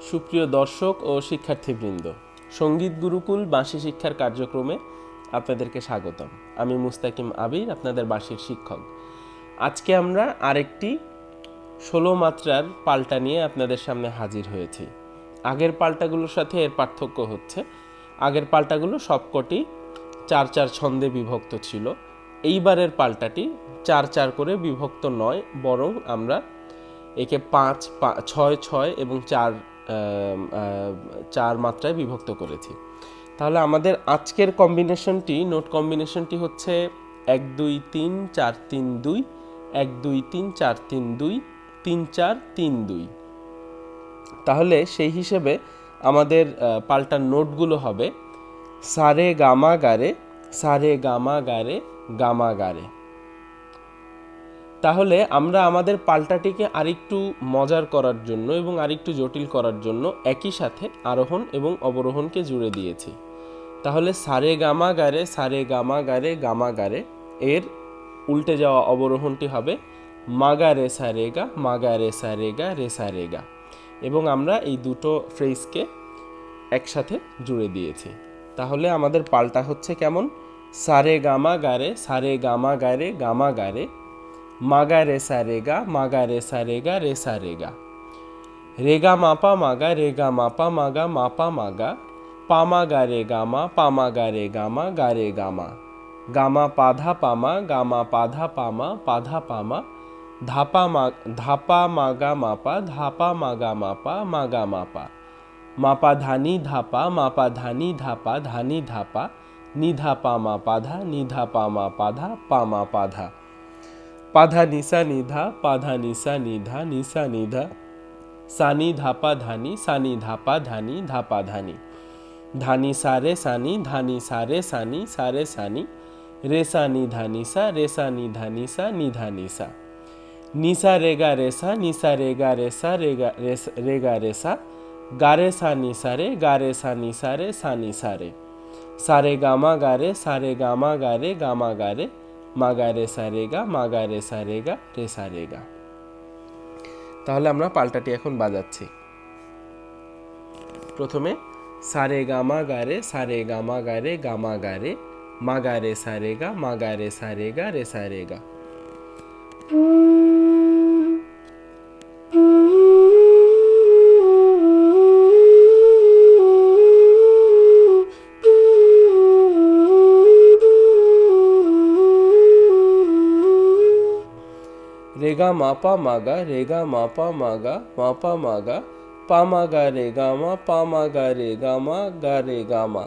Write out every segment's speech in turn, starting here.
সুপ্রিয় দর্শক ও শিক্ষার্থীবৃন্দ, সঙ্গীত গুরুকুল বাঁশি শিক্ষার কার্যক্রমে আপনাদেরকে স্বাগতম। আমি মুস্তাকিম আবির, আপনাদের বাঁশির শিক্ষক। আজকে আমরা আরেকটি 16 মাত্রার পাল্টা নিয়ে আপনাদের সামনে হাজির হয়েছি। আগের পাল্টাগুলোর সাথে এর পার্থক্য হচ্ছে, আগের পাল্টাগুলো সবকটি 4-4 ছন্দে বিভক্ত ছিল। এইবারের পাল্টাটি 4-4 করে বিভক্ত নয়, বরং আমরা একে 5-6-6 এবং 4 মাত্রায় বিভক্ত করেছি। তাহলে আমাদের আজকের কম্বিনেশনটি, নোট কম্বিনেশনটি হচ্ছে 1-2-3-4-3-2, 1-2-3-4-3-2, 3-4-3-2। তাহলে সেই হিসেবে আমাদের পাল্টা নোটগুলো হবে সারে গামা গারে, সারে গামা গারে, গামা গারে। তাহলে আমরা আমাদের পাল্টাটিকে আরেকটু মজার করার জন্য এবং আরেকটু জটিল করার জন্য একই সাথে আরোহণ এবং অবরোহণকে জুড়ে দিয়েছি। তাহলে সারে গামা গারে, সারে গামা গারে, গামা গারে, এর উল্টে যাওয়া অবরোহণটি হবে মাগা রে সা রে গা, মাগা রে সা রে গা, রে সা রে গা। এবং আমরা এই দুটো ফ্রেজকে একসাথে জুড়ে দিয়েছি। তাহলে আমাদের পাল্টা হচ্ছে কেমন? সারে গামা গারে, সারে গামা গারে, গামা গারে, মাগা রে সা রে গা, মাগা রে সা রে গা, রে সা রে গা। রেগা মাপা মাগা, রেগা মাপা মাগা, মাপা মাগা, পামা গা রে গামা, পামা গা রে গামা, গা রে গামা। গামা পাধা পামা, গামা পাধা পামা, পাধা পামা, ধাপা মাগা মাপা, ধাপা মাগা মাপা, মাগা মাপা। মাপা ধানি ধাপা, মাপা ধানি ধাপা, ধানি ধাপা, নিধা পামা পাধা, নিধা পামা পাধা, পামা পাধা। পাধা নিসা নিধা, পাধা নিসা নিধা, নিসা নিধা, সানি ধাপা ধানি, সানি ধাপা ধানি, ধাপা ধানি। ধানি সারে সানি, ধানি সারে সানি, সারে সানি, রেসা নিধা নিসা, রেসা নিধা নিসা, নিধা নিসা। নিসা রেগা রেসা, নিসা রেগা রেসা, রেগা রেসা, গারে সা নিসারে, গারে সা নিসারে, সা নিসারে। সারে গামা গারে, সারে গামা গারে, গামা গারে, মাগা রে সা রে গা, মাগা রে সা রে গা, রে সা রে গা। তাহলে আমরা পাল্টাটি এখন বাজাচ্ছি। প্রথমে সারে গামা গারে, সারে গামা গারে, গামা গারে, মাগা রে সা রে গা, মাগা রে সা রে গা, রে সা রে গা। রেগা মাপা মাগা, রেগা মাপা মাগা, মাপা মাগা, পামা গা রে গামা, পামা গা রে গামা, গা রে গামা।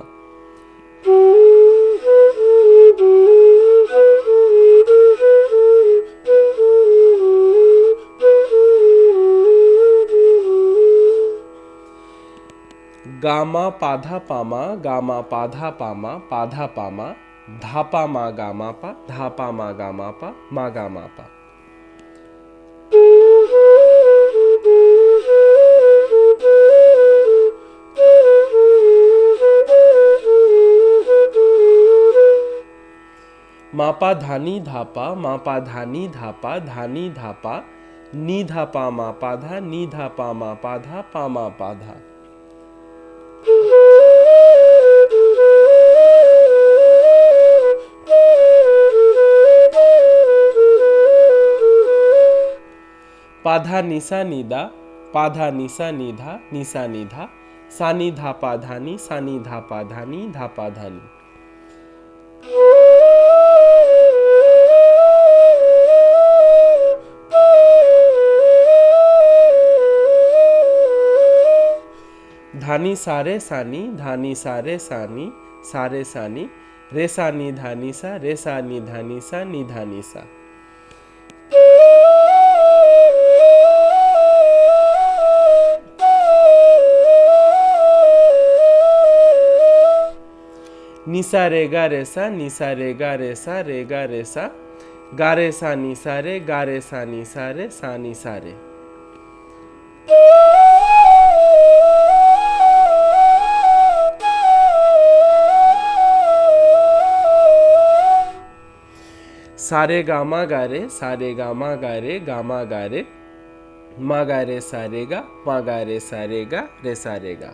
গামা পাধা পামা, গামা পাধা পামা, পাধা পামা, ধাপা মা গামা পা, ধাপা মা গামা পা, মা গামা পা। মাপা ধানি ধাপা, মাপা ধানি ধাপা, ধানি ধাপা, নি ধাপা মা পাধা, নি ধাপা মা পাধা, পামা পাধা। পাধা নিসা নিদা, পাধা নিসা নিধা, নিসা নিধা, সানি ধাপা ধানি, সানি ধাপা ধানি, ধাপা ধানি। ধানি সারে সানি, ধানি সারে সানি, সারে সানি, রেসা নি ধানি সা, রেসা নি ধানি সা, নি ধানি সা। নিসা রেগা রেসা, নিসা রেগা রেসা, রেগা রেসা, গারে সা নিসারে, গারে সা নিসারে, সা নিসারে। সারে গামা গারে, সারে গামা গারে, গামা গারে, মা গায় রে সা রে গা, মা গায় রে সা রে গা, রে সা রে গা।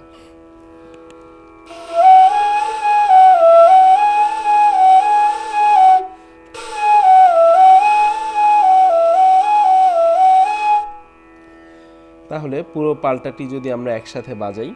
তাহলে পুরো পাল্টাটি যদি আমরা একসাথে বাজাই,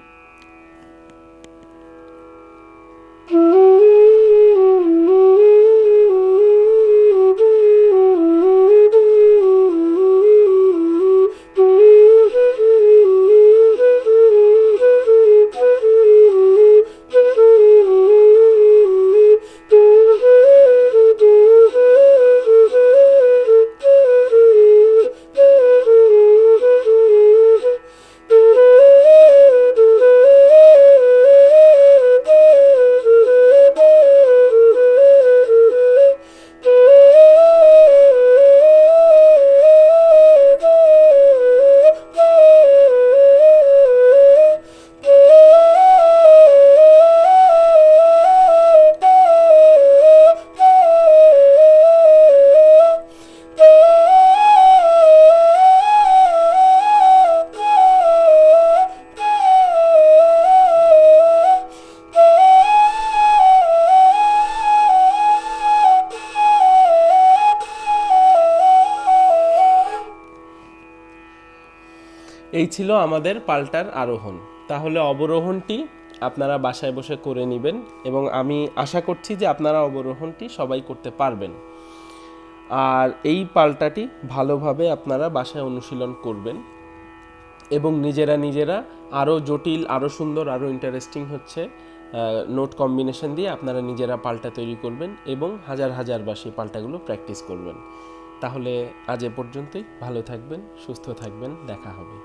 এই ছিল আমাদের পাল্টার আরোহণ। তাহলে অবরোহণটি আপনারা বাসায় বসে করে নেবেন এবং আমি আশা করছি যে আপনারা অবরোহণটি সবাই করতে পারবেন। আর এই পাল্টাটি ভালোভাবে আপনারা বাসায় অনুশীলন করবেন এবং নিজেরা আরও জটিল, আরও সুন্দর, আরও ইন্টারেস্টিং হচ্ছে নোট কম্বিনেশন দিয়ে আপনারা নিজেরা পাল্টা তৈরি করবেন এবং হাজার বার সেই পাল্টাগুলো প্র্যাকটিস করবেন। তাহলে আজ এ পর্যন্তই। ভালো থাকবেন, সুস্থ থাকবেন, দেখা হবে।